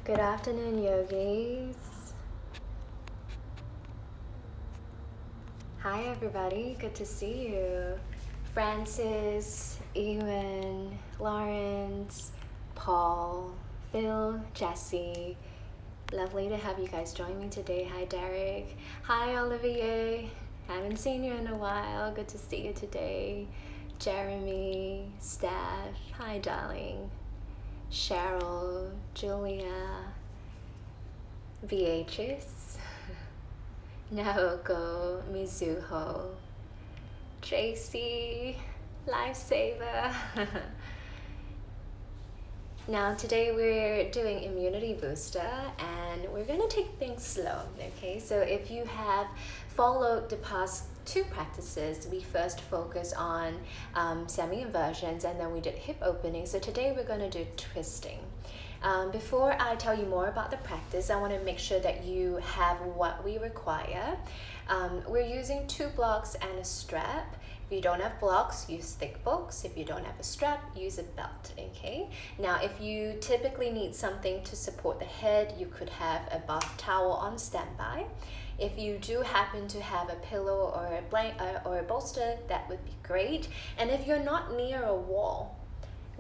Good afternoon, yogis. Hi, everybody. Good to see you. Francis, Ewan, Lawrence, Paul, Phil, Jesse. Lovely to have you guys join me today. Hi, Derek. Hi, Olivier. Haven't seen you in a while. Good to see you today. Jeremy, Steph. Hi, darling. Cheryl, Julia, Beatrice, Naoko, Mizuho, Tracy, Lifesaver. Now today we're doing immunity booster and we're gonna take things slow, okay? So if you have followed the past two practices, we first focus on semi-inversions and then we did hip opening. So today we're gonna do twisting. Before I tell you more about the practice, I want to make sure that you have what we require. We're using 2 blocks and a strap. If you don't have blocks, use thick books. If you don't have a strap, use a belt, okay? Now, if you typically need something to support the head, you could have a bath towel on standby. If you do happen to have a pillow or a blanket or a bolster, that would be great. And if you're not near a wall,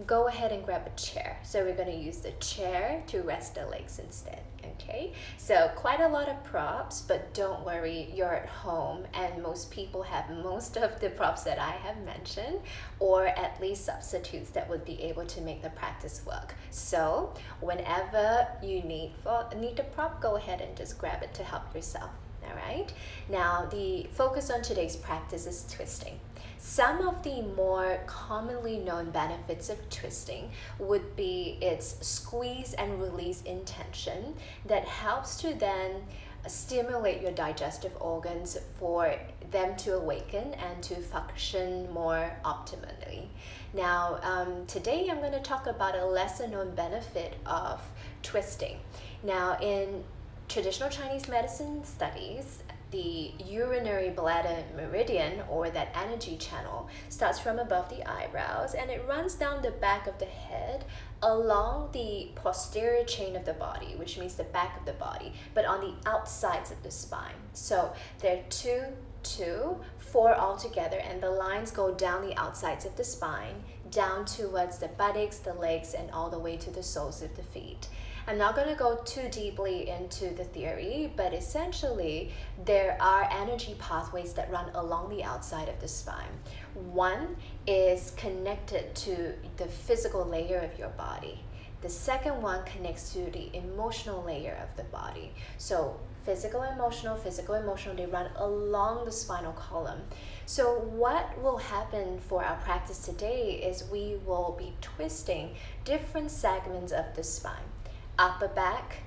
go ahead and grab a chair. So we're going to use the chair to rest the legs instead, okay? So quite a lot of props, but don't worry, you're at home and most people have most of the props that I have mentioned, or at least substitutes that would be able to make the practice work. So whenever you need the prop, go ahead and just grab it to help yourself. All right, now the focus on today's practice is twisting. Some of the more commonly known benefits of twisting would be its squeeze and release intention that helps to then stimulate your digestive organs for them to awaken and to function more optimally. Now, today I'm going to talk about a lesser known benefit of twisting. Now, in traditional Chinese medicine studies, the urinary bladder meridian, or that energy channel, starts from above the eyebrows and it runs down the back of the head along the posterior chain of the body, which means the back of the body, but on the outsides of the spine. So there are 2, 4 altogether, and the lines go down the outsides of the spine, down towards the buttocks, the legs, and all the way to the soles of the feet. I'm not going to go too deeply into the theory, but essentially there are energy pathways that run along the outside of the spine. One is connected to the physical layer of your body. The second one connects to the emotional layer of the body. So physical, emotional, they run along the spinal column. So what will happen for our practice today is we will be twisting different segments of the spine. Upper back,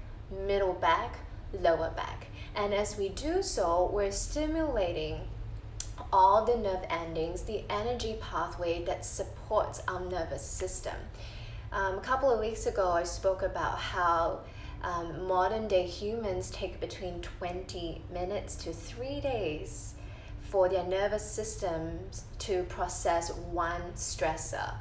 middle back, lower back. And as we do so, we're stimulating all the nerve endings, the energy pathway that supports our nervous system. A couple of weeks ago, I spoke about how modern day humans take between 20 minutes to 3 days for their nervous systems to process one stressor.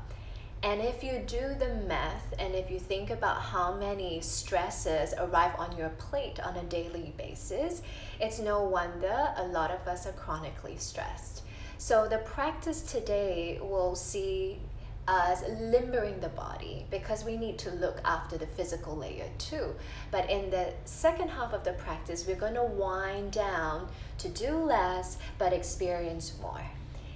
And if you do the math and if you think about how many stresses arrive on your plate on a daily basis, it's no wonder a lot of us are chronically stressed. So the practice today will see us limbering the body because we need to look after the physical layer too. But in the second half of the practice, we're going to wind down to do less but experience more.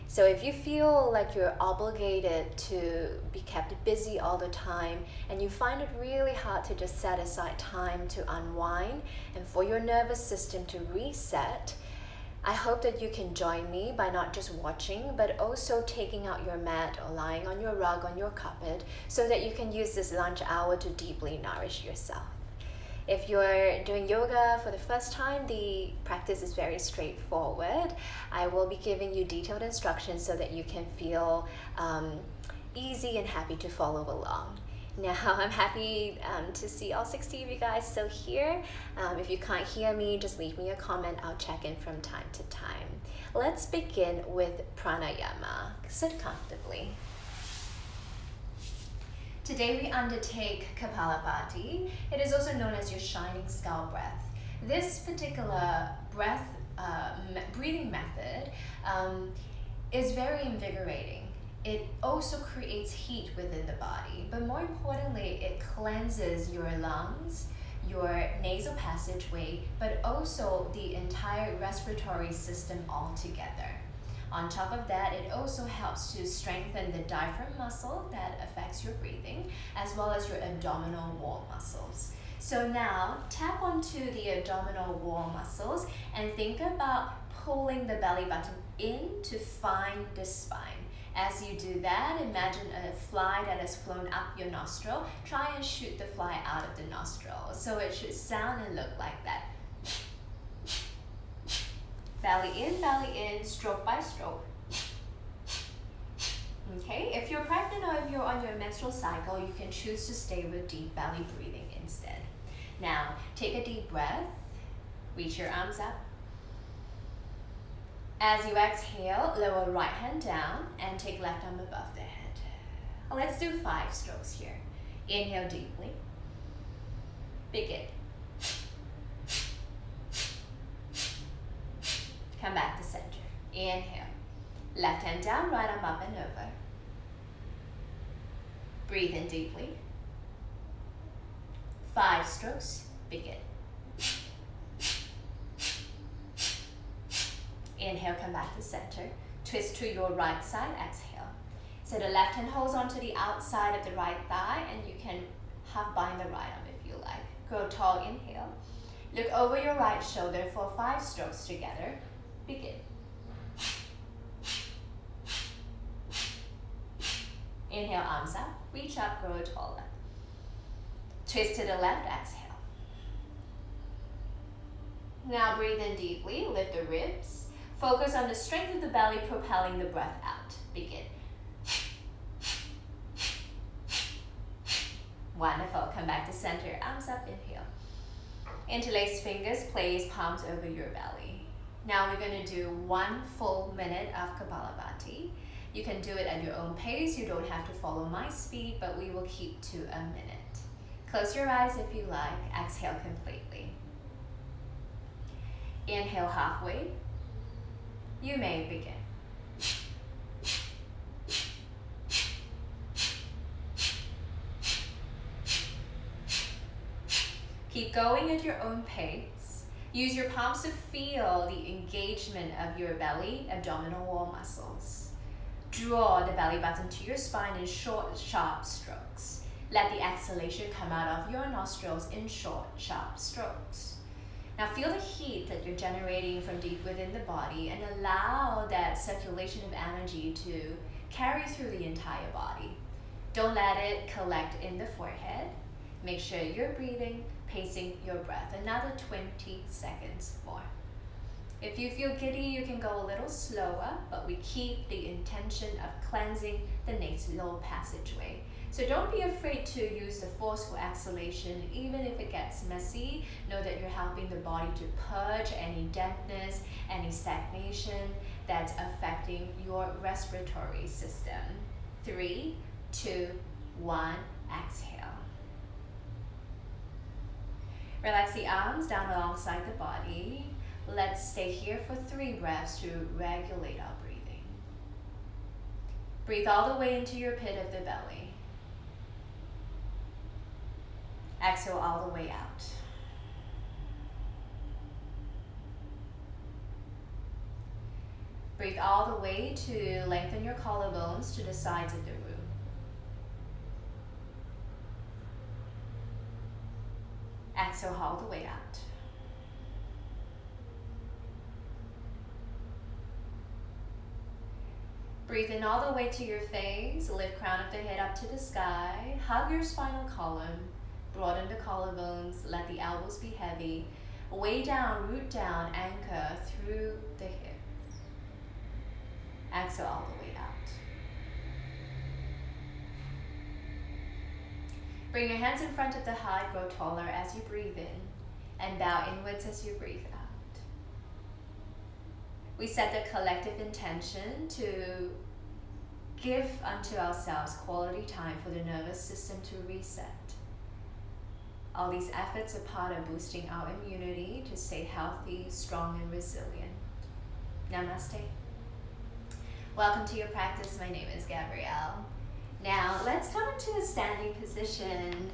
So if you feel like you're obligated to be kept busy all the time and you find it really hard to just set aside time to unwind and for your nervous system to reset, I hope that you can join me by not just watching, but also taking out your mat or lying on your rug, on your carpet, so that you can use this lunch hour to deeply nourish yourself. If you're doing yoga for the first time, the practice is very straightforward. I will be giving you detailed instructions so that you can feel easy and happy to follow along. Now, I'm happy to see all 60 of you guys still here. If you can't hear me, just leave me a comment. I'll check in from time to time. Let's begin with pranayama. Sit comfortably. Today we undertake Kapalabhati. It is also known as your shining skull breath. This particular breath breathing method is very invigorating. It also creates heat within the body, but more importantly, it cleanses your lungs, your nasal passageway, but also the entire respiratory system altogether. On top of that, it also helps to strengthen the diaphragm muscle that affects your breathing, as well as your abdominal wall muscles. So now, tap onto the abdominal wall muscles and think about pulling the belly button in to find the spine. As you do that, imagine a fly that has flown up your nostril. Try and shoot the fly out of the nostril. So it should sound and look like that. Belly in, stroke by stroke. Okay, if you're pregnant or if you're on your menstrual cycle, you can choose to stay with deep belly breathing instead. Now, take a deep breath, reach your arms up. As you exhale, lower right hand down and take left arm above the head. Let's do 5 strokes here. Inhale deeply. Begin. Come back to center. Inhale. Left hand down, right arm up and over. Breathe in deeply. 5 strokes. Begin. Inhale, come back to center. Twist to your right side, exhale. So the left hand holds onto the outside of the right thigh and you can half bind the right arm if you like. Grow tall, inhale. Look over your right shoulder for 5 strokes together. Begin. Inhale, arms up, reach up, grow taller. Twist to the left, exhale. Now breathe in deeply, lift the ribs. Focus on the strength of the belly, propelling the breath out. Begin. Wonderful. Come back to center. Arms up, inhale. Interlace fingers, place palms over your belly. Now we're going to do 1 full minute of Kapalabhati. You can do it at your own pace. You don't have to follow my speed, but we will keep to a minute. Close your eyes if you like. Exhale completely. Inhale halfway. You may begin. Keep going at your own pace. Use your palms to feel the engagement of your belly, abdominal wall muscles. Draw the belly button to your spine in short, sharp strokes. Let the exhalation come out of your nostrils in short, sharp strokes. Now feel the heat that you're generating from deep within the body and allow that circulation of energy to carry through the entire body. Don't let it collect in the forehead. Make sure you're breathing, pacing your breath. Another 20 seconds more. If you feel giddy, you can go a little slower, but we keep the intention of cleansing the nasal passageway. So don't be afraid to use the forceful exhalation, even if it gets messy. Know that you're helping the body to purge any dampness, any stagnation that's affecting your respiratory system. 3, 2, 1, exhale. Relax the arms down alongside the body. Let's stay here for 3 breaths to regulate our breathing. Breathe all the way into your pit of the belly. Exhale all the way out. Breathe all the way to lengthen your collarbones to the sides of the room. Exhale all the way out. Breathe in all the way to your face. Lift crown of the head up to the sky. Hug your spinal column. Broaden the collarbones. Let the elbows be heavy. Way down, root down, anchor through the hips. Exhale all the way out. Bring your hands in front of the heart. Grow taller as you breathe in. And bow inwards as you breathe out. We set the collective intention to give unto ourselves quality time for the nervous system to reset. All these efforts are part of boosting our immunity to stay healthy, strong, and resilient. Namaste. Welcome to your practice. My name is Gabrielle. Now, let's come into a standing position.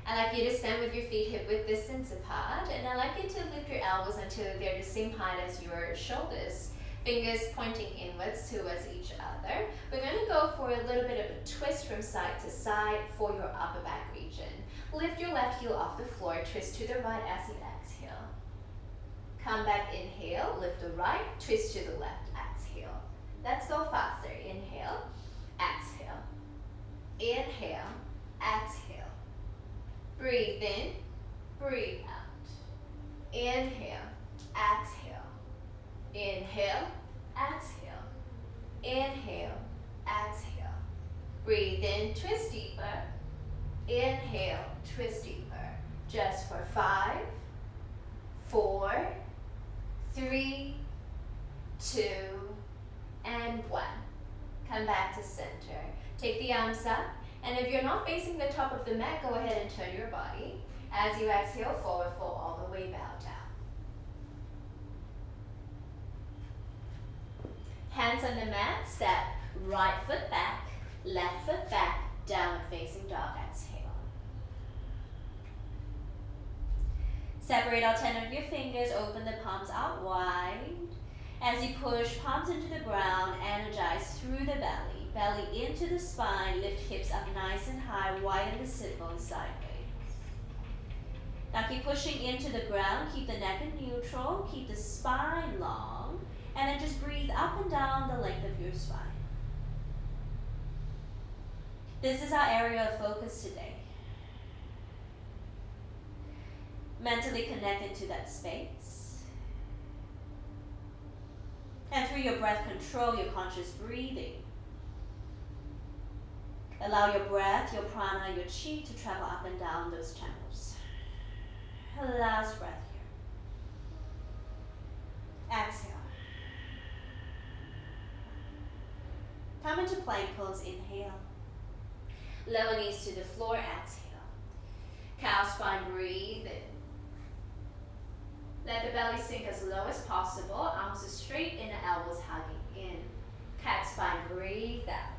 I'd like you to stand with your feet hip-width distance apart, and I'd like you to lift your elbows until they're the same height as your shoulders. Fingers pointing inwards towards each other. We're going to go for a little bit of a twist from side to side for your upper back region. Lift your left heel off the floor, twist to the right as you exhale. Come back, inhale, lift the right, twist to the left, exhale. Let's go faster. Inhale, exhale. Inhale, exhale. Breathe in, breathe out. Inhale, exhale. Inhale, exhale. Inhale, exhale. Breathe in, twist deeper. Inhale, twist deeper. Just for 5, 4, 3, 2, and 1. Come back to center. Take the arms up. And if you're not facing the top of the mat, go ahead and turn your body. As you exhale, forward fold all the way, bow down. Hands on the mat, step right foot back, left foot back, downward facing dog, exhale. Separate all 10 of your fingers, open the palms out wide. As you push palms into the ground, energize through the belly. Belly into the spine, lift hips up nice and high, widen the sit bones sideways. Now keep pushing into the ground, keep the neck in neutral, keep the spine long, and then just breathe up and down the length of your spine. This is our area of focus today. Mentally connect into that space. And through your breath, control your conscious breathing. Allow your breath, your prana, your chi to travel up and down those channels. Last breath here. Exhale. Come into plank pose, inhale. Lower knees to the floor, exhale. Cow spine, breathe in. Let the belly sink as low as possible. Arms are straight, inner elbows hugging in. Cat spine, breathe out.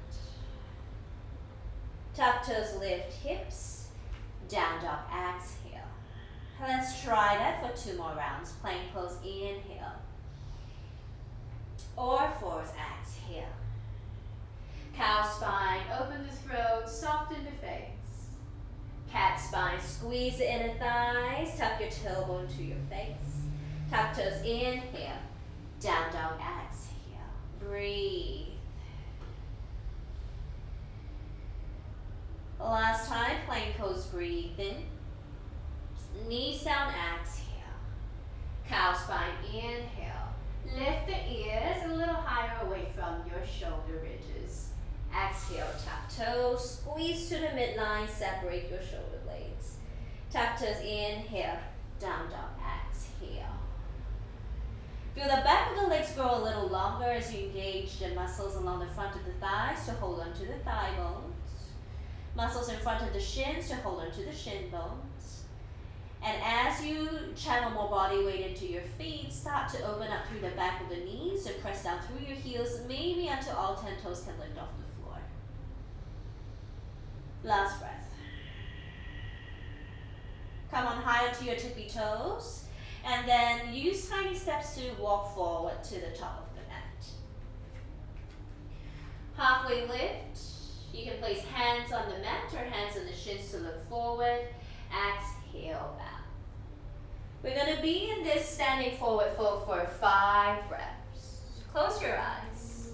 Tuck toes, lift hips. Down dog, exhale. Let's try that for 2 more rounds. Plank pose, inhale. Or forwards, exhale. Cow spine, open the throat, soften the face. Cat spine, squeeze the inner thighs, tuck your tailbone to your face. Tuck toes, inhale. Down dog, exhale. Breathe. Last time, plank pose, breathe in. Knees down, exhale. Cow spine, inhale. Lift the ears a little higher away from your shoulder ridges. Exhale, tuck toes, squeeze to the midline, separate your shoulder blades. Tuck toes, inhale, down dog, exhale. Feel the back of the legs grow a little longer as you engage the muscles along the front of the thighs to hold on to the thigh bones. Muscles in front of the shins to hold on to the shin bones. And as you channel more body weight into your feet, start to open up through the back of the knees, so press down through your heels, maybe until all 10 toes can lift off the floor. Last breath. Come on high onto your tippy toes, and then use tiny steps to walk forward to the top of the mat. Halfway lift. You can place hands on the mat or hands on the shins to look forward. Exhale, bow. We're going to be in this standing forward fold for 5 reps. Close your eyes.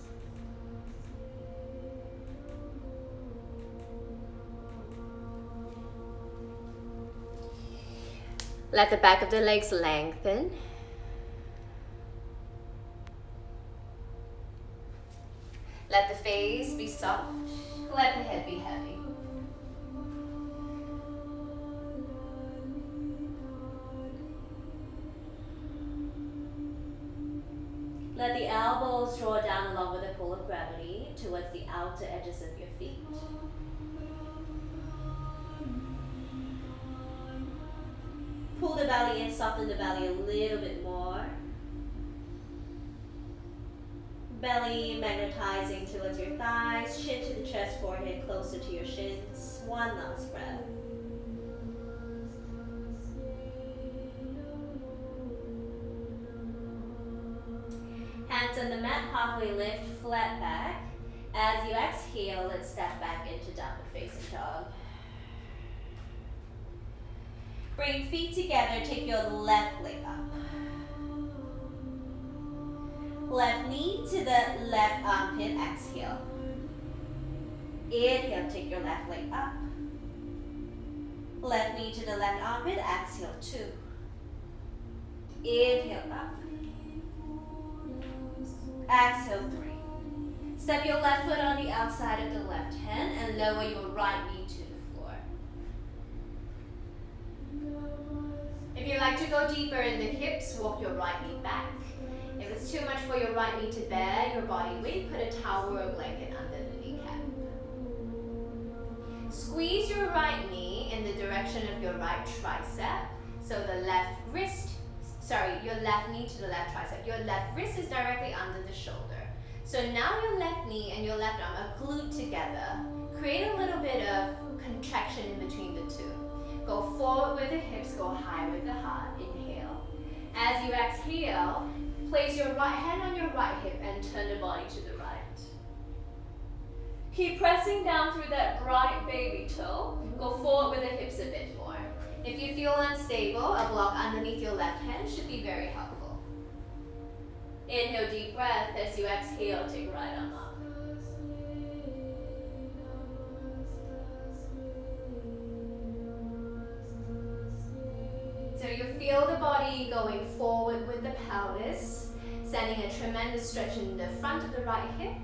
Let the back of the legs lengthen. Let the face be soft. Let the head be heavy. Let the elbows draw down along with the pull of gravity towards the outer edges of your feet. Pull the belly in, soften the belly a little bit more. Belly magnetizing towards your thighs, chin to the chest, forehead closer to your shins. One last breath. Hands on the mat, halfway lift, flat back. As you exhale, let's step back into downward facing dog. Bring feet together, take your left leg up. Left knee to the left armpit, exhale. Inhale, take your left leg up. Left knee to the left armpit, exhale, 2. Inhale, up. Exhale, 3. Step your left foot on the outside of the left hand and lower your right knee to the floor. If you like to go deeper in the hips, walk your right knee back. If it's too much for your right knee to bear your body weight, put a towel or a blanket under the kneecap. Squeeze your right knee in the direction of your right tricep. So the left your left knee to the left tricep. Your left wrist is directly under the shoulder. So now your left knee and your left arm are glued together. Create a little bit of contraction in between the two. Go forward with the hips, go high with the heart. Inhale. As you exhale, place your right hand on your right hip and turn the body to the right. Keep pressing down through that right baby toe. Go forward with the hips a bit more. If you feel unstable, a block underneath your left hand should be very helpful. Inhale, deep breath. As you exhale, take right arm up. So you feel the body going forward with the pelvis, sending a tremendous stretch in the front of the right hip.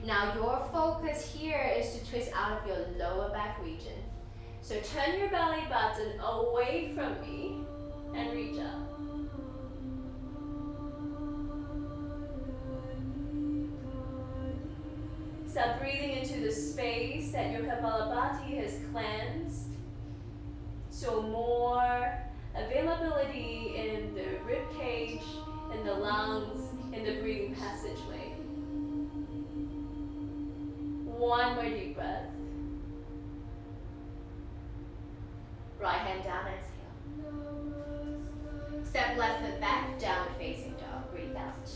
Now your focus here is to twist out of your lower back region. So turn your belly button away from me and reach up. Start breathing into the space that your Kapalabhati has cleansed. So more availability in the rib cage, in the lungs, in the breathing passageway. One more deep breath. Right hand down, exhale. Step left foot back, downward facing dog. Breathe out.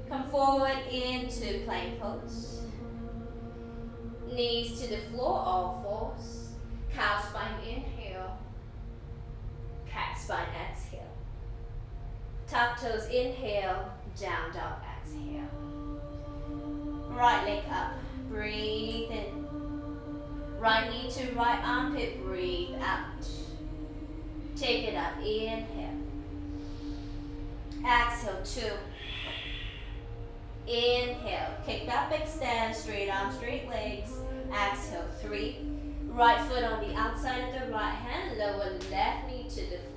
Come forward into plank pose. Knees to the floor, all fours. Cow spine, inhale. Cat spine, exhale. Tuck toes, inhale. Down dog, exhale. Right leg up, breathe in. Right knee to right armpit, breathe out. Take it up, inhale. Exhale, 2. Inhale, kick up, extend, straight arms, straight legs. Exhale, 3. Right foot on the outside of the right hand, lower left knee to the floor.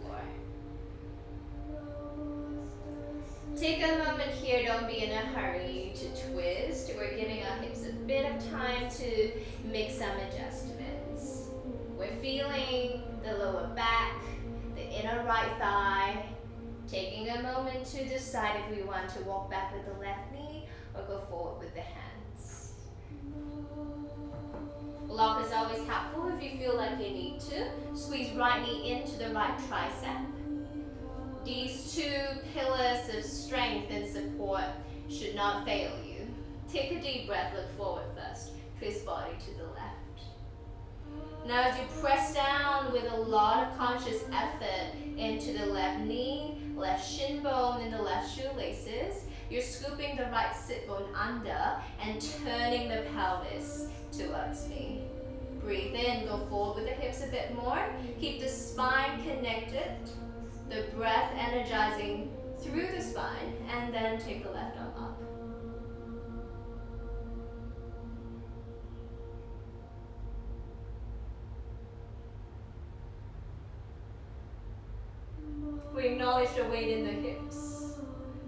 Take a moment here, don't be in a hurry to twist. We're giving our hips a bit of time to make some adjustments. We're feeling the lower back, the inner right thigh. Taking a moment to decide if we want to walk back with the left knee or go forward with the hands. Block is always helpful if you feel like you need to. Squeeze right knee into the right tricep. These two pillars of strength and support should not fail you. Take a deep breath, look forward first. Twist body to the left. Now as you press down with a lot of conscious effort into the left knee, left shin bone and the left shoelaces, you're scooping the right sit bone under and turning the pelvis towards me. Breathe in, go forward with the hips a bit more. Keep the spine connected, the breath energizing through the spine, and then take the left arm up. acknowledge the weight in the hips,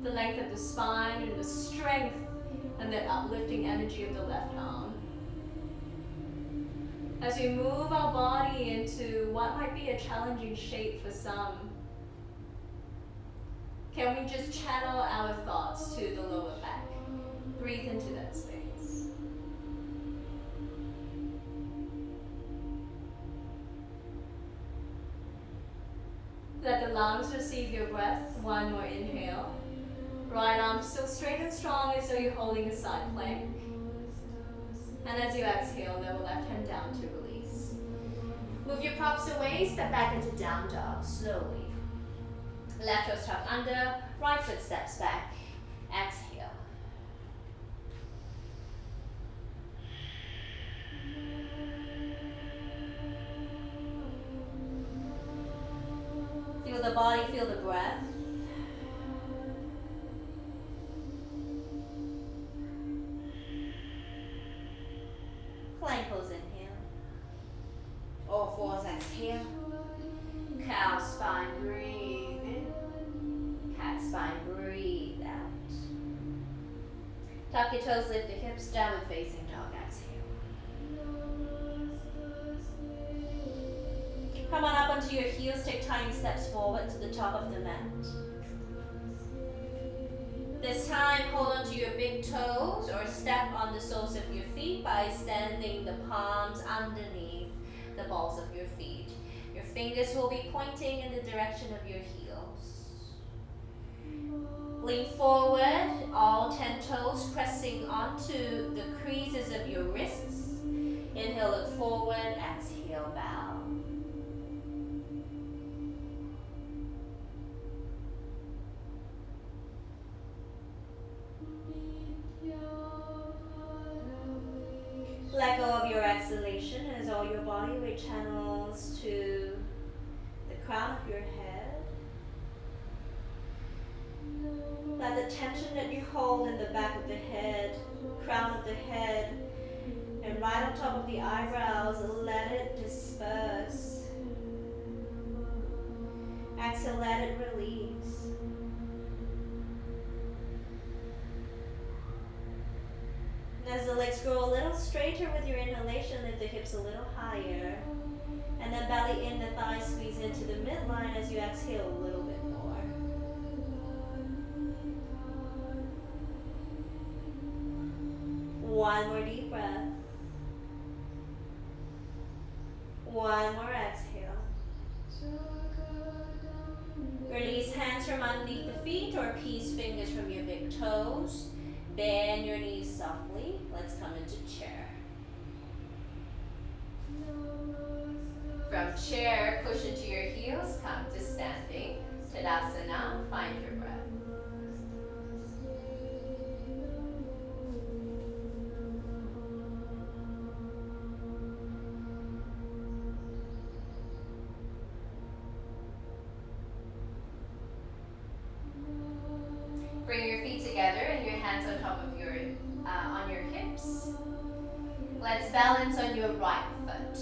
the length of the spine, and the strength and the uplifting energy of the left arm. As we move our body into what might be a challenging shape for some, can we just channel our thoughts to the lower back? Breathe into that space. Let the lungs receive your breath. One more inhale. Right arm still straight and strong as though you're holding a side plank. And as you exhale, lower left hand down to release. Move your props away, step back into down dog slowly. Left toes tucked under, right foot steps back. Exhale. Feel the body, feel the breath. Plank pose, inhale. All fours, exhale. Cow spine, breathe in. Cat spine, breathe out. Tuck your toes, lift the hips, downward facing dog, exhale. Come on up onto your heels, take tiny steps forward to the top of the mat. This time, hold onto your big toes or step on the soles of your feet by standing the palms underneath the balls of your feet. Your fingers will be pointing in the direction of your heels. Lean forward, all 10 toes pressing onto the creases of your wrists. Inhale, look forward, exhale, bow. Let go of your exhalation as all your body weight channels to the crown of your head. Let the tension that you hold in the back of the head, crown of the head, and right on top of the eyebrows, let it disperse. Exhale, let it release. As the legs grow a little straighter with your inhalation, lift the hips a little higher. And then belly in, the thighs squeeze into the midline as you exhale a little bit more. One more deep breath. One more exhale. Release hands from underneath the feet or peace fingers from your big toes. Bend your knees softly. Let's come into chair. From chair, push into your heels, come to standing. Tadasana, find your breath. Bring your feet together and your hands on top of your on your hips. Let's balance on your right foot.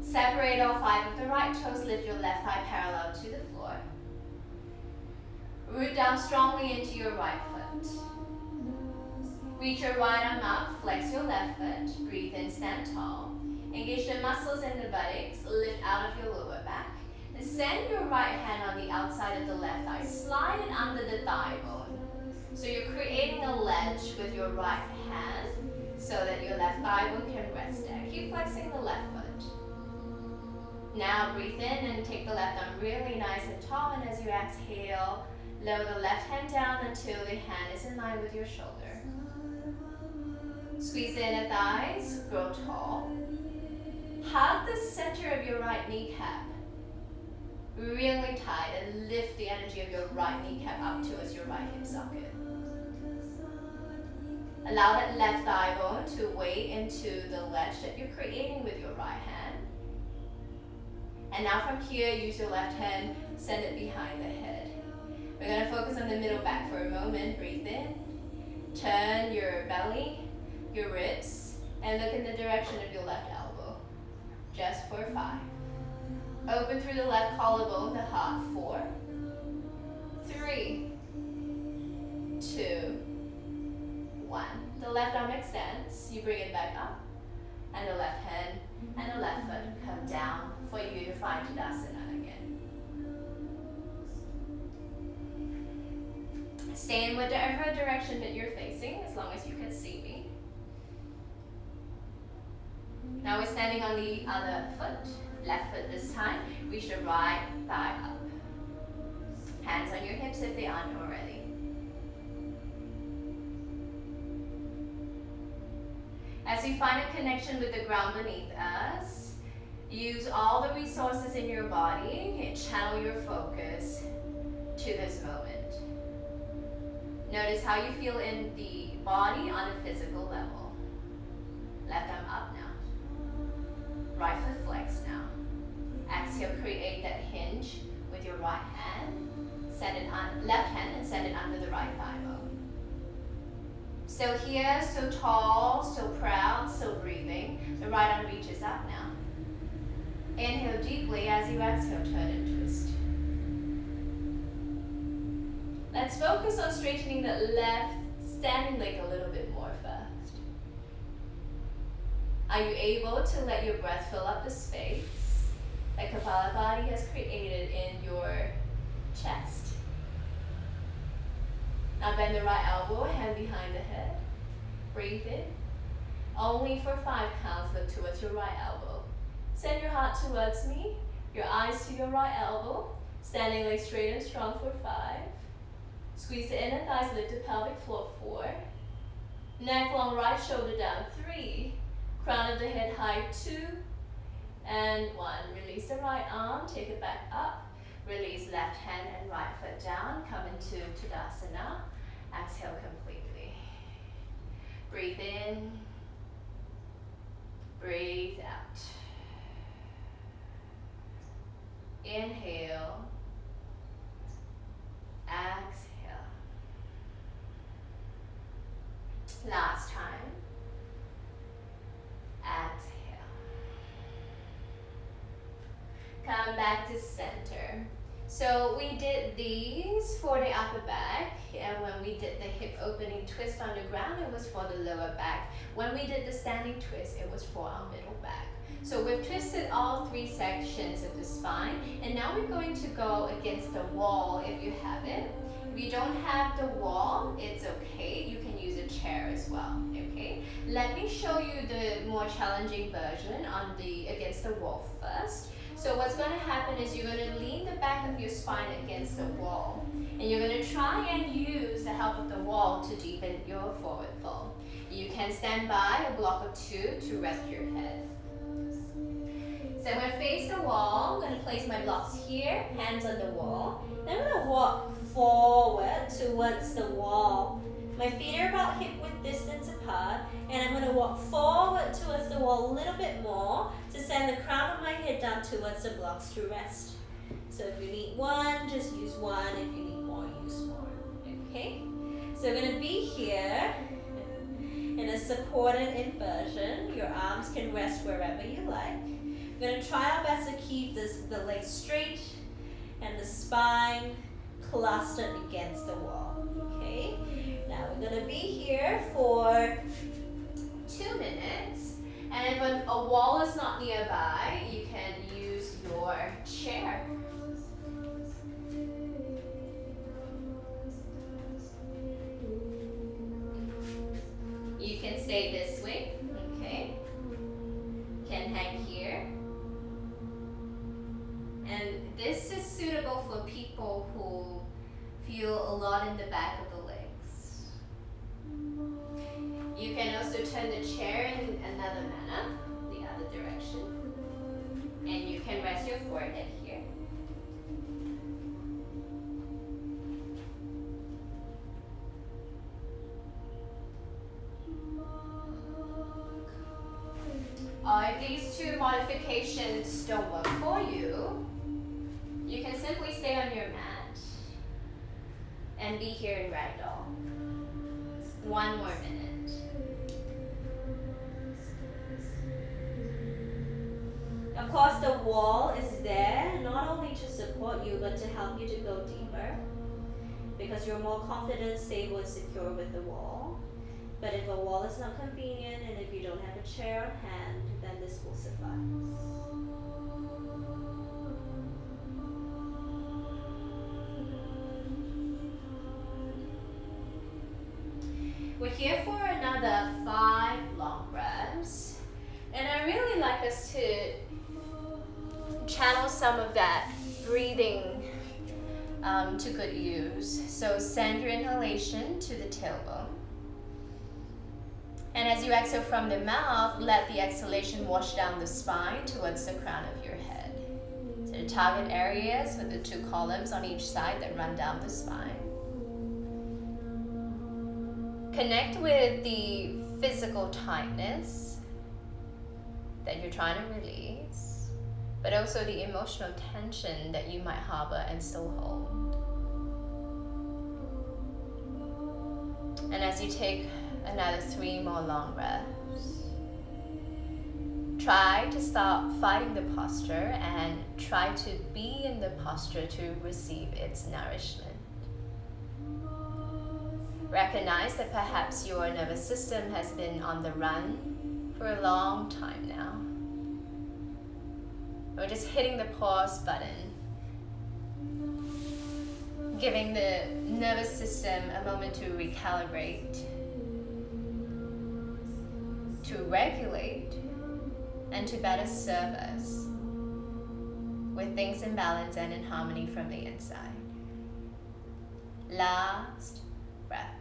Separate all 5 of the right toes. Lift your left thigh parallel to the floor. Root down strongly into your right foot. Reach your right arm up. Flex your left foot. Breathe in, stand tall. Engage the muscles in the buttocks. Lift out of your lower back. Send your right hand on the outside of the left thigh. Slide it under the thigh bone. So you're creating a ledge with your right hand so that your left thigh bone can rest there. Keep flexing the left foot. Now breathe in and take the left arm really nice and tall. And as you exhale, lower the left hand down until the hand is in line with your shoulder. Squeeze the inner thighs, grow tall. Hug the center of your right kneecap really tight and lift the energy of your right kneecap up towards your right hip socket. Allow that left thigh bone to weigh into the ledge that you're creating with your right hand. And now from here, use your left hand, send it behind the head. We're going to focus on the middle back for a moment. Breathe in, turn your belly, your ribs, and look in the direction of your left elbow. Just for 5, Open through the left collarbone, the heart. 4, 3, 2, 1. The left arm extends. You bring it back up. And the left hand and the left foot come down for you to find Tadasana again. Stay in whatever direction that you're facing, as long as you can see me. Now we're standing on the other foot, left foot this time. Reach the right thigh up. Hands on your hips if they aren't already. As you find a connection with the ground beneath us, use all the resources in your body and channel your focus to this moment. Notice how you feel in the body on a physical level. Left arm up now. Right foot flex now. Exhale, create that hinge with your right hand. Set it on left hand and set it under the right thigh bone. So here, so tall, so proud, so breathing. The right arm reaches up now. Inhale deeply. As you exhale, turn and twist. Let's focus on straightening the left standing leg a little bit more first. Are you able to let your breath fill up the space that Kapalabhati has created in your chest? Now bend the right elbow, hand behind the head. Breathe in. Only for 5 counts, look towards your right elbow. Send your heart towards me, your eyes to your right elbow. Standing leg straight and strong for 5. Squeeze the inner thighs, lift the pelvic floor. 4. Neck long, right shoulder down. 3. Crown of the head high. 2. And 1. Release the right arm, take it back up. Release left hand and right foot down. Come into Tadasana. Exhale completely. Breathe in. Breathe out. Inhale. Exhale. Last time. Exhale. Come back to center. So we did these for the upper back, and when we did the hip opening twist on the ground, it was for the lower back. When we did the standing twist, it was for our middle back. So we've twisted all 3 sections of the spine, and now we're going to go against the wall if you have it. If you don't have the wall, it's okay. You can use a chair as well, okay? Let me show you the more challenging version on the against the wall first. So what's going to happen is you're going to lean the back of your spine against the wall, and you're going to try and use the help of the wall to deepen your forward fold. You can stand by a block or 2 to rest your head. So I'm going to face the wall. I'm going to place my blocks here, hands on the wall. Then I'm going to walk forward towards the wall. My feet are about hip width distance apart, and I'm going to walk forward towards the wall a little bit more to send the crown of my head down towards the blocks to rest. So if you need 1, just use 1. If you need more, use more. Okay? So we're going to be here in a supported inversion. Your arms can rest wherever you like. We're going to try our best to keep the legs straight and the spine clustered against the wall. Okay? Now we're going to be here for 2 minutes, and if a wall is not nearby, you can use your chair. You can stay this way, okay? Can hang here. And this is suitable for people who feel a lot in the back of the legs. You can also turn the chair in another manner, the other direction. And you can rest your forehead here. If these 2 modifications don't work for you, you can simply stay on your mat and be here in ragdoll. 1 more minute. Of course, the wall is there not only to support you but to help you to go deeper, because you're more confident, stable, and secure with the wall. But if a wall is not convenient and if you don't have a chair on hand, then this will suffice. We're here for another 5 long breaths. And I really like us to channel some of that breathing to good use. So send your inhalation to the tailbone. And as you exhale from the mouth, let the exhalation wash down the spine towards the crown of your head. So the target areas with the 2 columns on each side that run down the spine. Connect with the physical tightness that you're trying to release, but also the emotional tension that you might harbor and still hold. And as you take another 3 more long breaths, try to stop fighting the posture and try to be in the posture to receive its nourishment. Recognize that perhaps your nervous system has been on the run for a long time now. We're just hitting the pause button, giving the nervous system a moment to recalibrate, to regulate, and to better serve us with things in balance and in harmony from the inside. Last breath.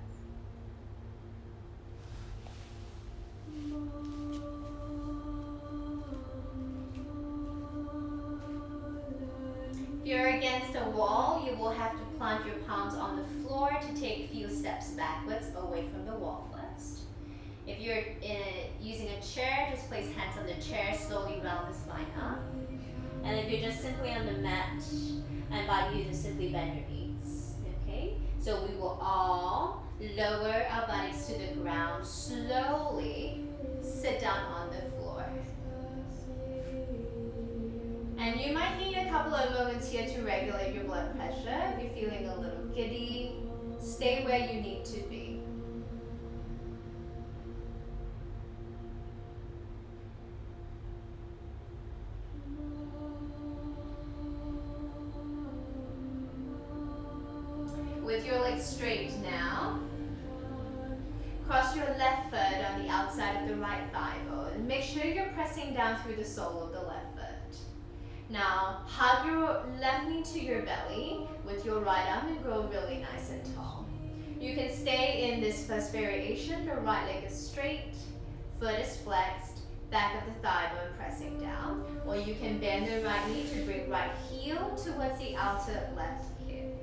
If you're against a wall, you will have to plant your palms on the floor to take a few steps backwards away from the wall first. If you're using a chair, just place hands on the chair, slowly round the spine up. And if you're just simply on the mat, I invite you to simply bend your knees. Okay? So we will all lower our bodies to the ground, slowly sit down on the floor. And you might need a couple of moments here to regulate your blood pressure. If you're feeling a little giddy, stay where you need to be. With your legs straight now, cross your left foot on the outside of the right thigh bone. Make sure you're pressing down through the sole of the left foot. Now, hug your left knee to your belly with your right arm and grow really nice and tall. You can stay in this first variation. The right leg is straight, foot is flexed, back of the thigh bone pressing down. Or you can bend the right knee to bring right heel towards the outer left hip.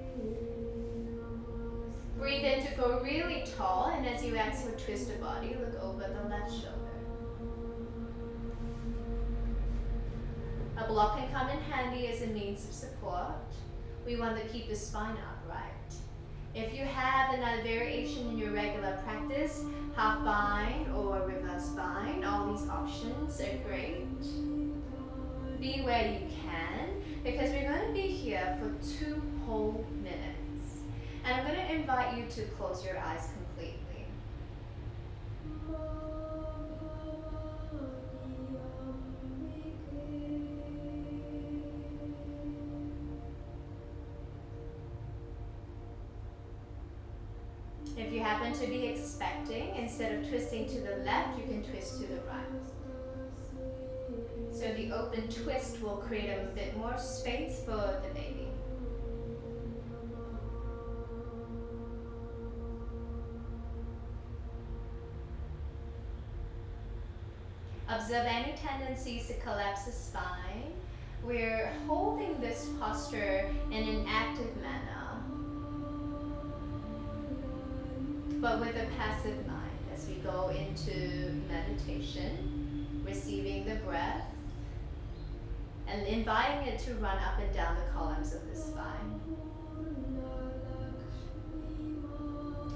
Breathe in to go really tall, and as you exhale, twist the body, look over the left shoulder. A block can come in handy as a means of support. We want to keep the spine upright. If you have another variation in your regular practice, half bind or reverse bind, all these options are great. Be where you can, because we're going to be here for 2 whole minutes. And I'm going to invite you to close your eyes completely. If you happen to be expecting, instead of twisting to the left, you can twist to the right. So the open twist will create a bit more space for the baby. Observe any tendencies to collapse the spine. We're holding this posture in an active manner, but with a passive mind as we go into meditation, receiving the breath and inviting it to run up and down the columns of the spine.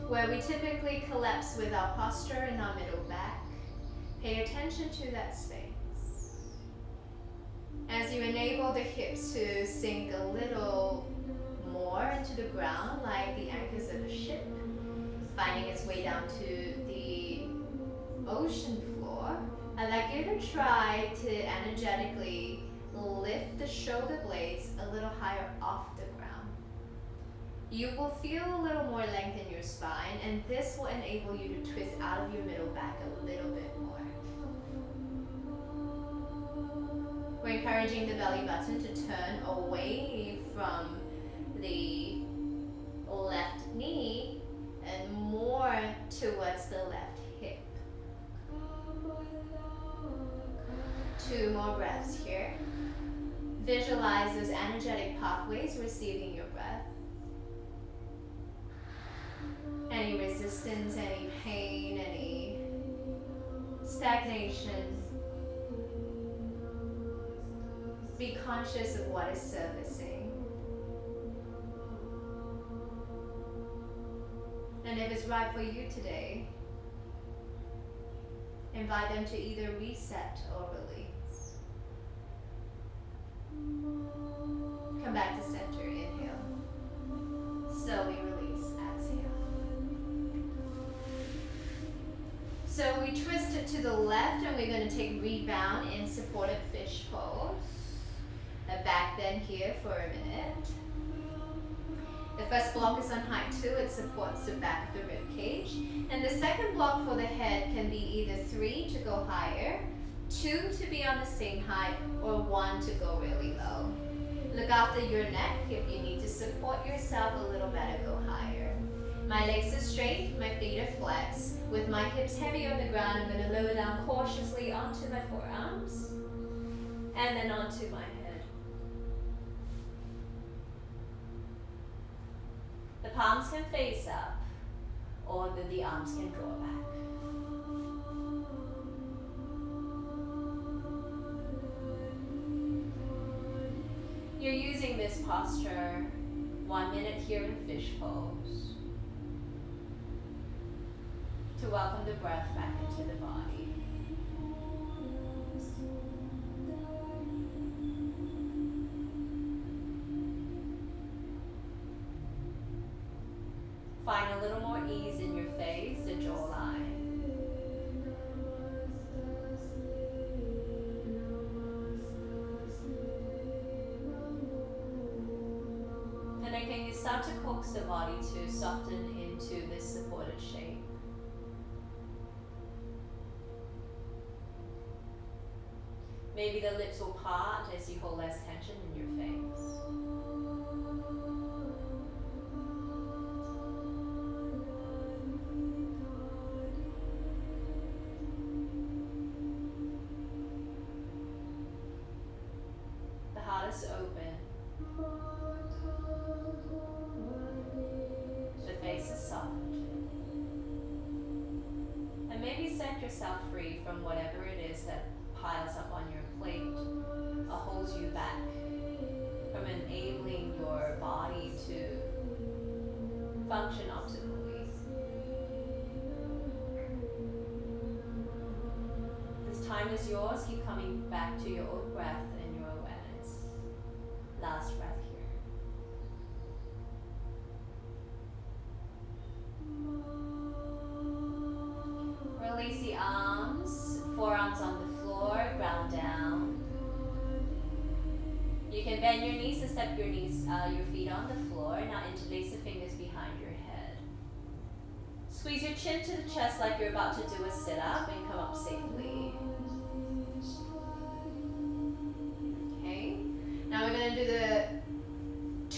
Where we typically collapse with our posture in our middle back, pay attention to that space. As you enable the hips to sink a little more into the ground, like the anchors of a ship, finding its way down to the ocean floor, I'd like you to try to energetically lift the shoulder blades a little higher off the ground. You will feel a little more length in your spine, and this will enable you to twist out of your middle back a little bit more. We're encouraging the belly button to turn away from the left knee and more towards the left hip. 2 more breaths here. Visualize those energetic pathways receiving your breath. Any resistance, any pain, any stagnation. Be conscious of what is surfacing. And if it's right for you today, invite them to either reset or release. Come back to center, inhale. Slowly release, exhale. So we twist it to the left and we're going to take rebound in supported fish pose. Back then here for a minute. The first block is on height 2, it supports the back of the rib cage. And the second block for the head can be either 3 to go higher, 2 to be on the same height, or 1 to go really low. Look after your neck. If you need to support yourself a little better, go higher. My legs are straight, my feet are flexed. With my hips heavy on the ground, I'm going to lower down cautiously onto my forearms and then onto my head. The palms can face up, or the arms can draw back. You're using this posture 1 minute here in fish pose to welcome the breath back into the body. Find a little more ease in your face, the jawline. And then can you start to coax the body to soften into this supported shape? Maybe the lips will part as you hold less tension in your face. Open. The face is soft. And maybe set yourself free from whatever it is that piles up on your plate or holds you back from enabling your body to function optimally. This time is yours. Keep coming back to your own breath and your awareness. Last breath here. Release the arms, forearms on the floor, ground down. You can bend your knees and step your feet on the floor. Now interlace the fingers behind your head. Squeeze your chin to the chest like you're about to do a sit-up and come up safely. Now we're going to do the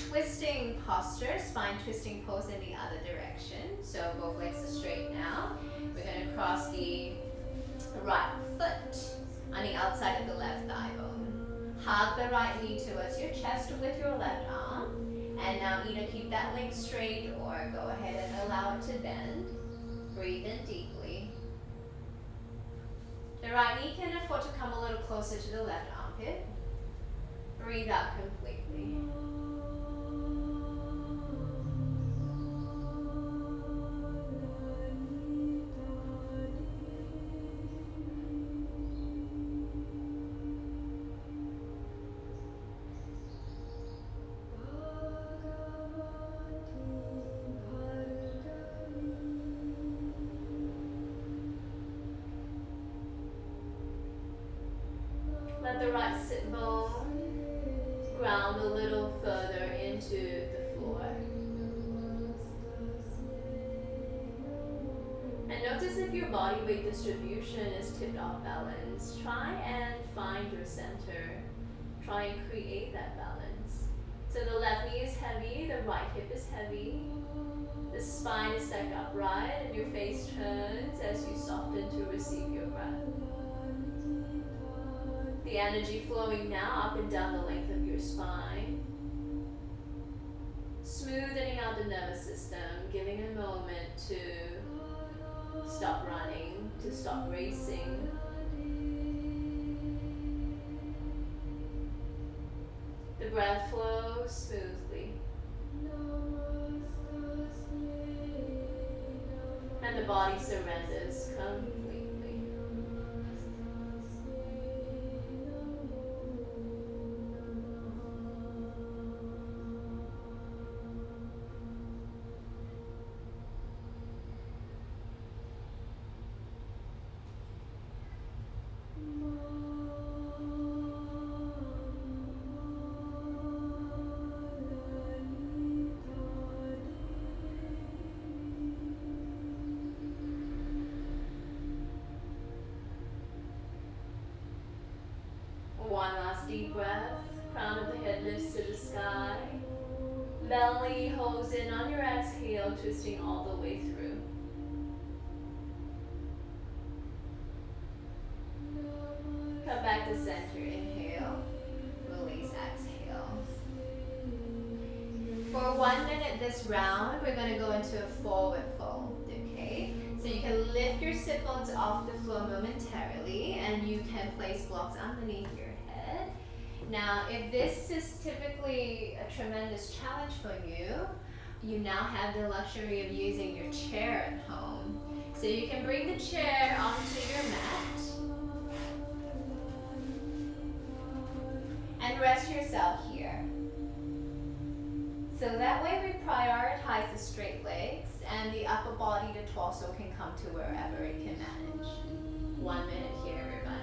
twisting posture, spine twisting pose in the other direction. So both legs are straight now. We're going to cross the right foot on the outside of the left thigh bone. Hug the right knee towards your chest with your left arm. And now either keep that leg straight or go ahead and allow it to bend. Breathe in deeply. The right knee can afford to come a little closer to the left armpit. Breathe out completely. the right sit bone, ground a little further into the floor. And notice if your body weight distribution is tipped off balance. Try and find your center. Try and create that balance. So the left knee is heavy, the right hip is heavy. The spine is stacked upright and your face turns as you soften to receive your breath. The energy flowing now up and down the length of your spine. Smoothening out the nervous system, giving a moment to stop running, to stop racing. The breath flows smoothly. And the body surrenders completely. One last deep breath. Crown of the head lifts to the sky. Belly holds in on your exhale, twisting all the way through. Come back to center. Inhale. Release. Exhale. For 1 minute this round, we're going to go into a forward fold. Okay? So you can lift your sit bones off the floor momentarily, and you can place blocks underneath your head. Now, if this is typically a tremendous challenge for you, you now have the luxury of using your chair at home. So you can bring the chair onto your mat and rest yourself here. So that way we prioritize the straight legs, and the upper body, the torso, can come to wherever it can manage. 1 minute here, everybody.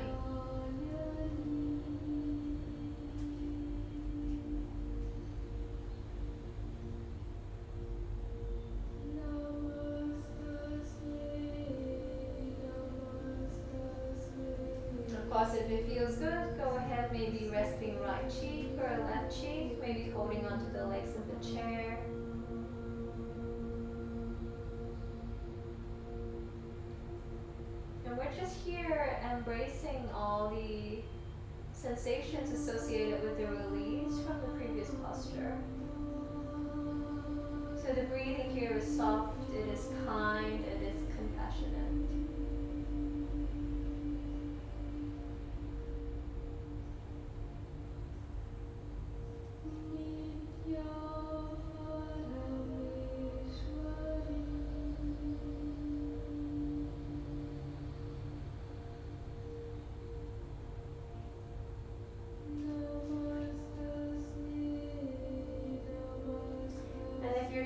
Of course, if it feels good, go ahead, maybe resting right cheek or left cheek, maybe holding onto the legs of the chair. And we're just here embracing all the sensations associated with the release from the previous posture. So the breathing here is soft, it is kind, it is compassionate.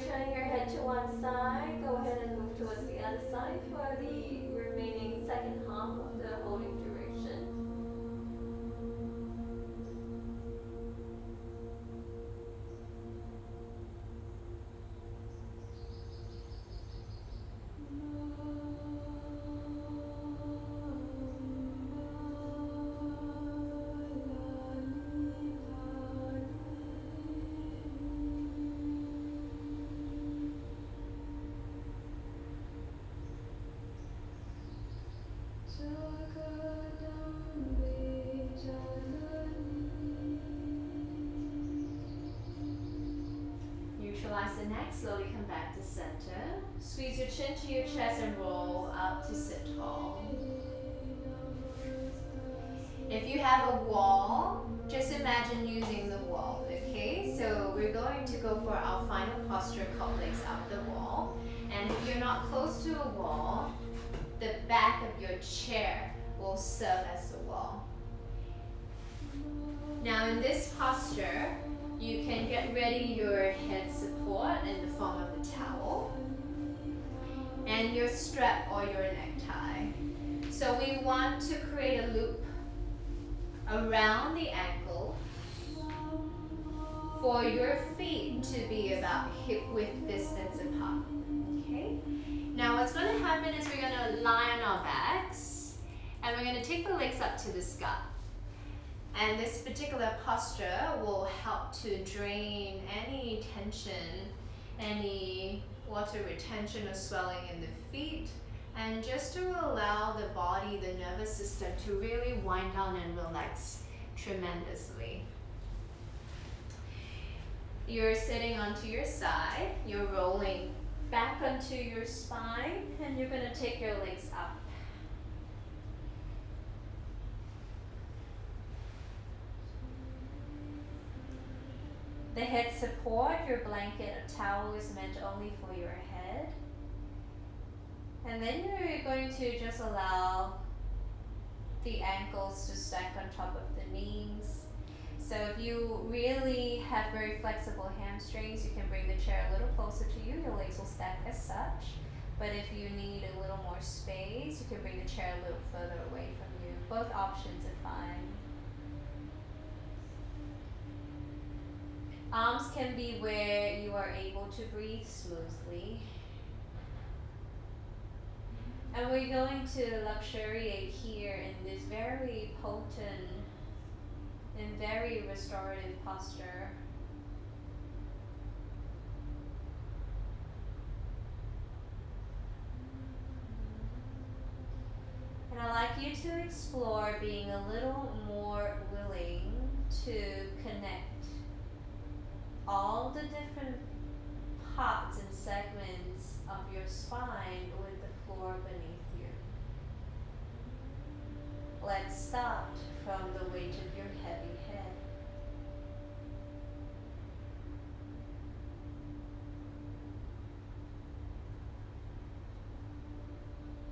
Turning your head to one side, go ahead and move towards the other side for the remaining second half of the holding duration. Neutralize the neck, slowly come back to center. Squeeze your chin to your chest and roll up to sit tall. If you have a wall, just imagine using the wall, okay? So we're going to go for our final posture, called legs up the wall. And if you're not close to a wall, the back of your chair will serve as the wall. Now in this posture, you can get ready your head support in the form of a towel and your strap or your necktie. So we want to create a loop around the ankle for your feet to be about hip width distance apart. Okay? Now what's going to happen is we're going to lie on our backs and we're going to take the legs up to the sky. And this particular posture will help to drain any tension, any water retention or swelling in the feet, and just to allow the body, the nervous system to really wind down and relax tremendously. You're sitting onto your side, you're rolling back onto your spine, and you're going to take your legs up. The head support, your blanket or towel is meant only for your head. And then you're going to just allow the ankles to stack on top of the knees. So if you really have very flexible hamstrings, you can bring the chair a little closer to you. Your legs will stack as such. But if you need a little more space, you can bring the chair a little further away from you. Both options are fine. Arms can be where you are able to breathe smoothly. And we're going to luxuriate here in this very potent and very restorative posture. And I'd like you to explore being a little more willing to connect all the different parts and segments of your spine with the floor beneath you. Let's start from the weight of your heavy head.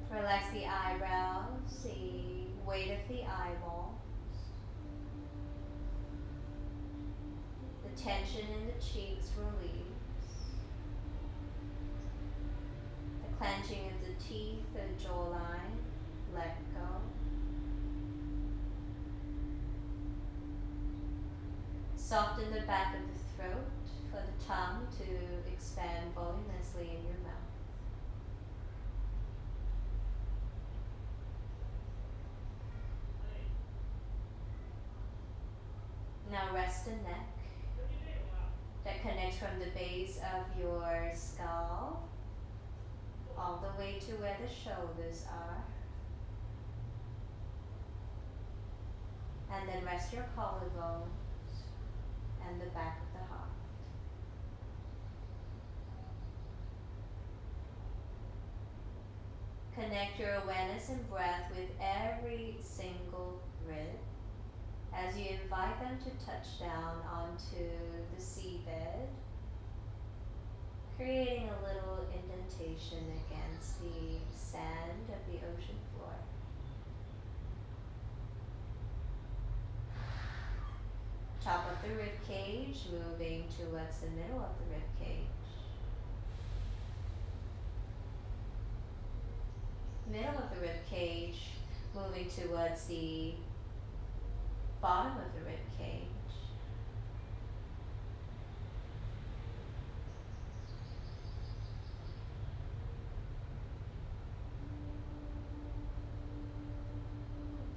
Relax the eyebrows, the weight of the eyeballs. The tension in the cheeks release. The clenching of the teeth, the jawline, let go. Soften the back of the throat for the tongue to expand voluminously in your mouth. Now rest the neck that connects from the base of your skull all the way to where the shoulders are. And then rest your collarbones and the back of the heart. Connect your awareness and breath with every single rib as you invite them to touch down onto the seabed, creating a little indentation against the sand of the ocean floor. Top of the rib cage, moving towards the middle of the rib cage. Middle of the rib cage, moving towards the bottom of the rib cage.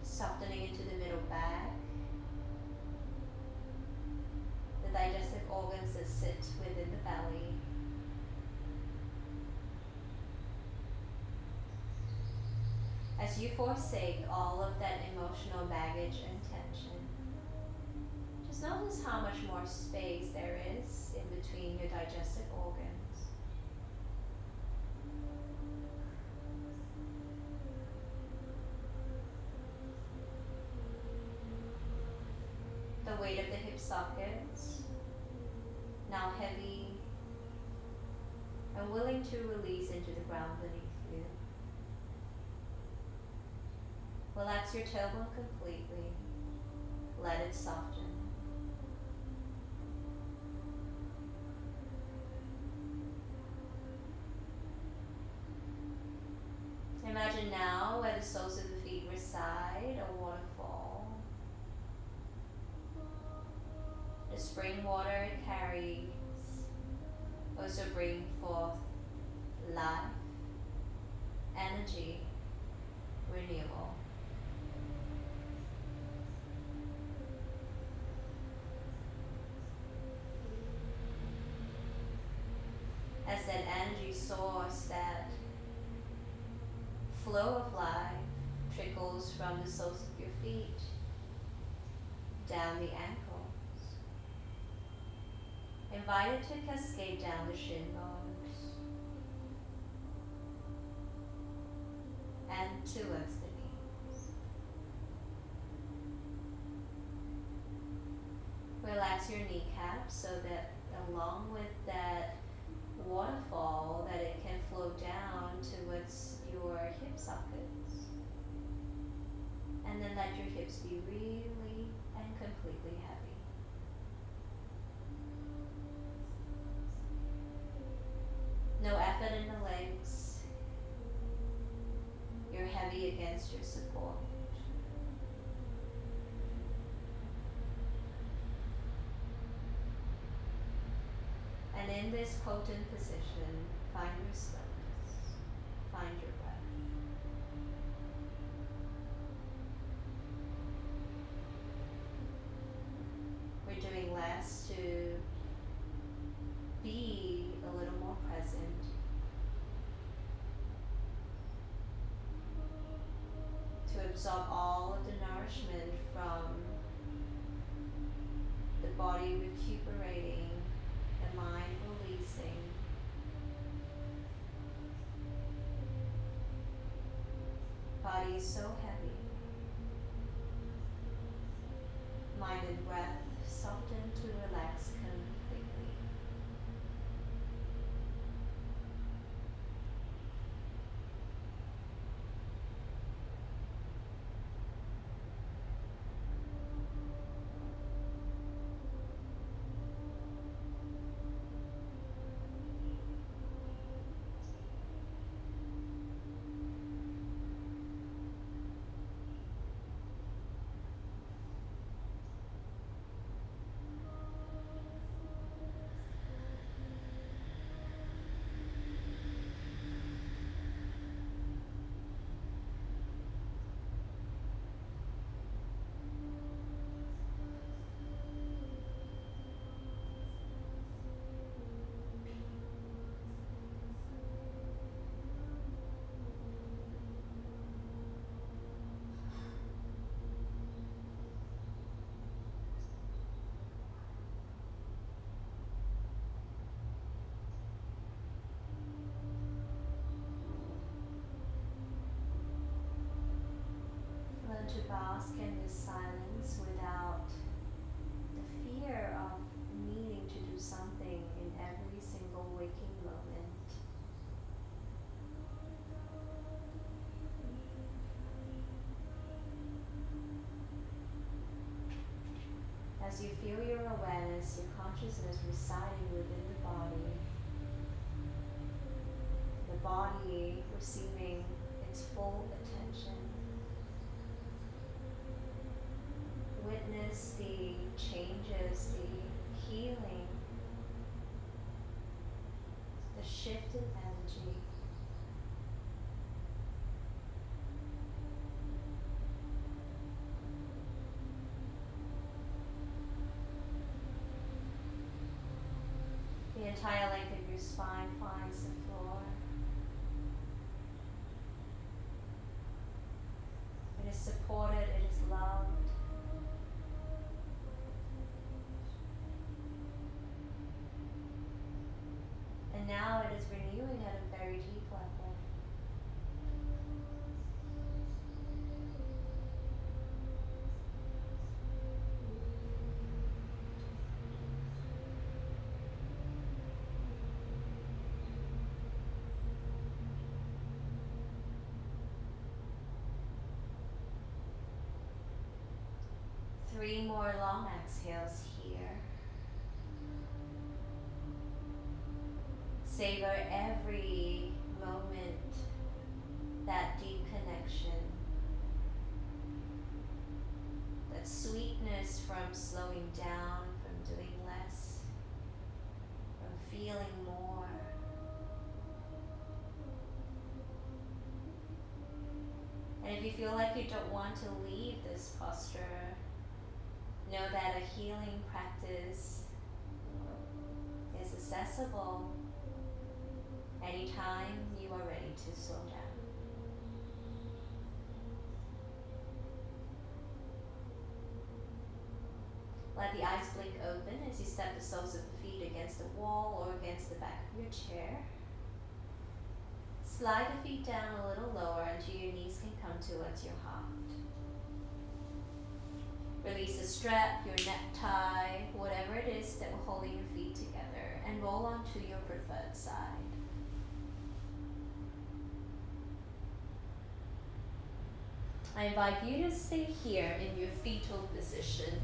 Softening into the middle back. The digestive organs that sit within the belly. As you forsake all of that emotional baggage and tension, just notice how much more space there is in between your digestive organs. The weight of the hip sockets, now heavy and willing to release into the ground beneath you. Relax your tailbone completely. Let it soften. Imagine now where the soles of the feet reside, a waterfall. The spring water it carries also bring forth life, energy, renewal. As that energy source, that flow of life trickles from the soles of your feet down the ankles, invite it to cascade down the shin bones and towards the knees. Relax your kneecaps so that along with that waterfall that it can flow down towards your hip sockets. And then let your hips be really and completely heavy. No effort in the legs. You're heavy against your support. And in this potent position, find your stillness, find your breath. We're doing less to be a little more present, to absorb all of the nourishment from the body recuperating, the mind releasing. Body is so heavy. Mind and breath soften to relax completely. Learn to bask in this silence without the fear of needing to do something in every single waking moment. As you feel your awareness, your consciousness residing within the body receiving its full attention. Witness the changes, the healing, the shift in energy. The entire length of your spine finds the floor. It is supported, it is loved. And now it is renewing at a very deep level. Three more long exhales here. Savor every moment, that deep connection, that sweetness from slowing down, from doing feeling more. And if you feel like you don't want to leave this posture, know that a healing practice is accessible anytime you are ready to slow down. Let the eyes blink open as you step the soles of the feet against the wall or against the back of your chair. Slide the feet down a little lower until your knees can come towards your heart. Release the strap, your necktie, whatever it is that will hold your feet together, and roll onto your preferred side. I invite you to stay here in your fetal position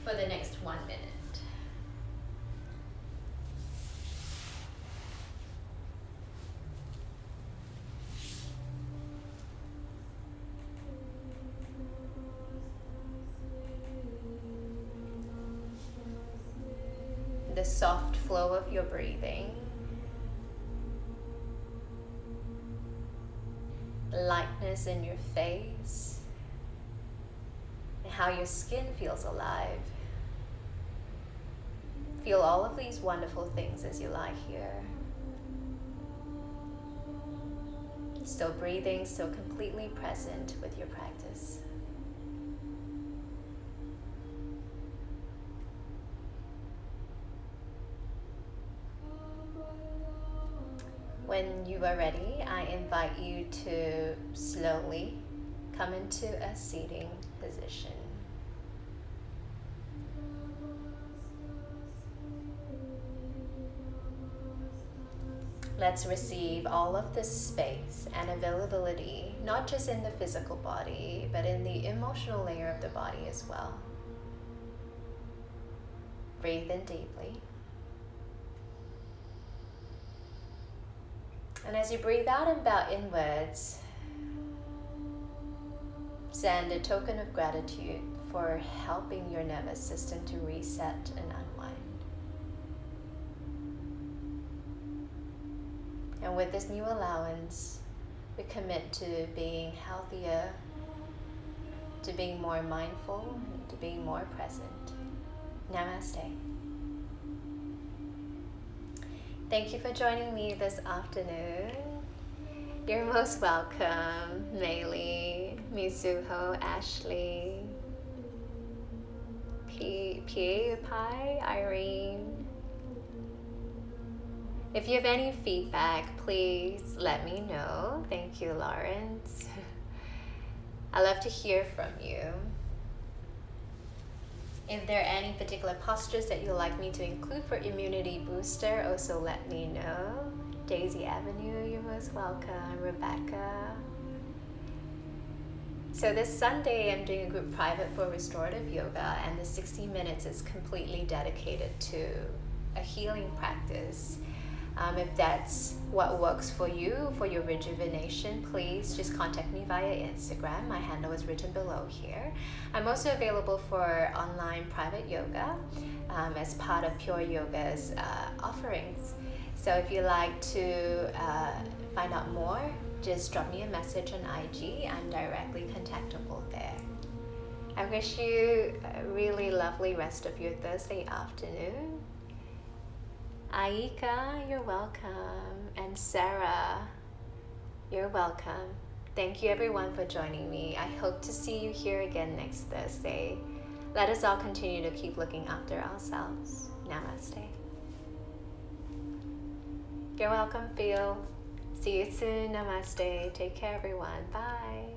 for the next 1 minute. The soft flow of your breathing, lightness in your face, and how your skin feels alive. Feel all of these wonderful things as you lie here. Still breathing, still completely present with your practice. When you are ready, I invite you to slowly come into a seating position. Let's receive all of this space and availability, not just in the physical body, but in the emotional layer of the body as well. Breathe in deeply. And as you breathe out and bow inwards, send a token of gratitude for helping your nervous system to reset and unwind. And with this new allowance, we commit to being healthier, to being more mindful, and to being more present. Namaste. Thank you for joining me this afternoon. You're most welcome, Meili, Mizuho, Ashley, Pai, Irene. If you have any feedback, please let me know. Thank you, Lawrence. I love to hear from you. If there are any particular postures that you'd like me to include for Immunity Booster, also let me know. Daisy Avenue, you're most welcome. Rebecca. So this Sunday, I'm doing a group private for restorative yoga, and the 60 minutes is completely dedicated to a healing practice. If that's what works for you, for your rejuvenation, please just contact me via Instagram. My handle is written below here. I'm also available for online private yoga as part of Pure Yoga's offerings. So if you'd like to find out more, just drop me a message on IG. I'm directly contactable there. I wish you a really lovely rest of your Thursday afternoon. Aika, you're welcome. And Sarah, you're welcome. Thank you everyone for joining me. I hope to see you here again next Thursday. Let us all continue to keep looking after ourselves. Namaste. You're welcome, Phil. See you soon. Namaste. Take care, everyone. Bye.